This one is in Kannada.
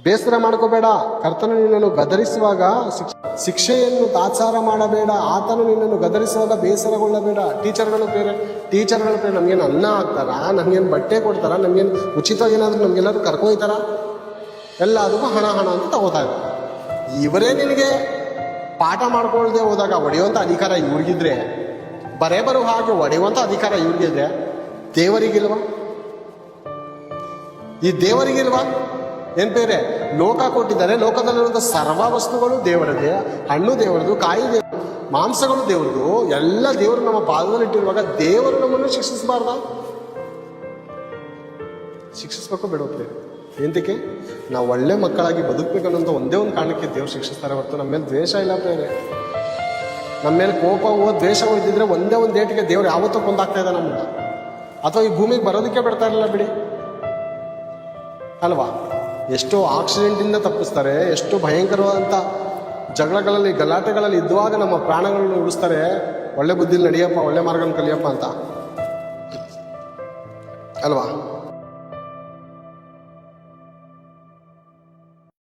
ಬೇಸರ ಮಾಡ್ಕೋಬೇಡ. ಕರ್ತನು ನಿನ್ನನ್ನು ಗದರಿಸುವಾಗ ಶಿಕ್ಷೆಯನ್ನು ತಾತ್ಸಾರ ಮಾಡಬೇಡ. ಆತನು ನಿನ್ನನ್ನು ಗದರಿಸುವಾಗ ಬೇಸರಗೊಳ್ಳಬೇಡ. ಟೀಚರ್ಗಳು ಬೇರೆ ನಮಗೇನು ಅನ್ನ ಹಾಕ್ತಾರ, ನಮಗೇನು ಬಟ್ಟೆ ಕೊಡ್ತಾರ, ನಮಗೇನು ಉಚಿತವಾಗಿ ಏನಾದರೂ ನಮಗೆಲ್ಲರೂ ಕರ್ಕೊಯ್ತಾರ? ಎಲ್ಲದಕ್ಕೂ ಹಣ ಅಂತ ತಗೋತಾ ಇದ್ದಾರೆ. ಇವರೇ ನಿನಗೆ ಪಾಠ ಮಾಡ್ಕೊಳ್ದೆ ಹೋದಾಗ ಹೊಡೆಯುವಂಥ ಅಧಿಕಾರ ಇವ್ರಿಗಿದ್ರೆ, ಬರೋ ಹಾಗೆ ಹೊಡೆಯುವಂಥ ಅಧಿಕಾರ ಇವ್ರಿಗಿದ್ರೆ, ದೇವರಿಗಿಲ್ವಾ? ಈ ದೇವರಿಗಿಲ್ವಾ? ಏನ್ ಬೇರೆ ಲೋಕ ಕೊಟ್ಟಿದ್ದಾರೆ, ಲೋಕದಲ್ಲಿರುವಂಥ ಸರ್ವ ವಸ್ತುಗಳು ದೇವರದೇ, ಹಣ್ಣು ದೇವರದು, ಕಾಯಿ ದೇವರು, ಮಾಂಸಗಳು ದೇವರದು, ಎಲ್ಲ ದೇವರು ನಮ್ಮ ಪಾದದಲ್ಲಿ ಇಟ್ಟಿರುವಾಗ ದೇವರು ನಮ್ಮನ್ನು ಶಿಕ್ಷಿಸಬಾರ್ದ? ಶಿಕ್ಷಿಸ್ಬೇಕು ಬಿಡೋಪ್ಲೆ. ಎಂತಕ್ಕೆ? ನಾವು ಒಳ್ಳೆ ಮಕ್ಕಳಾಗಿ ಬದುಕಬೇಕನ್ನೋಂಥ ಒಂದೇ ಒಂದು ಕಾರಣಕ್ಕೆ ದೇವ್ರು ಶಿಕ್ಷಿಸ್ತಾರೆ ಹೊರತು ನಮ್ಮ ಮೇಲೆ ದ್ವೇಷ ಇಲ್ಲ ಬೇರೆ. ನಮ್ಮ ಮೇಲೆ ಕೋಪವೋ ದ್ವೇಷವೋ ಇದ್ದಿದ್ರೆ ಒಂದೇ ಒಂದು ಏಟಿಗೆ ದೇವ್ರು ಯಾವತ್ತೂ ಕೊಂದಾಗ್ತಾ ಇದೆ ನಮ್ಮನ್ನ, ಅಥವಾ ಈ ಭೂಮಿಗೆ ಬರೋದಕ್ಕೆ ಬಿಡ್ತಾ ಇರಲಿಲ್ಲ ಬಿಡಿ ಅಲ್ವಾ? ಎಷ್ಟೋ ಆಕ್ಸಿಡೆಂಟಿಂದ ತಪ್ಪಿಸ್ತಾರೆ, ಎಷ್ಟು ಭಯಂಕರವಾದಂಥ ಜಗಳಗಳಲ್ಲಿ ಗಲಾಟೆಗಳಲ್ಲಿ ಇದ್ದುವಾಗ ನಮ್ಮ ಪ್ರಾಣಗಳನ್ನು ಉಳಿಸ್ತಾರೆ. ಒಳ್ಳೆ ಬುದ್ಧಿಲಿ ನಡಿಯಪ್ಪ, ಒಳ್ಳೆ ಮಾರ್ಗನ ಕಲಿಯಪ್ಪ ಅಂತ ಅಲ್ವಾ?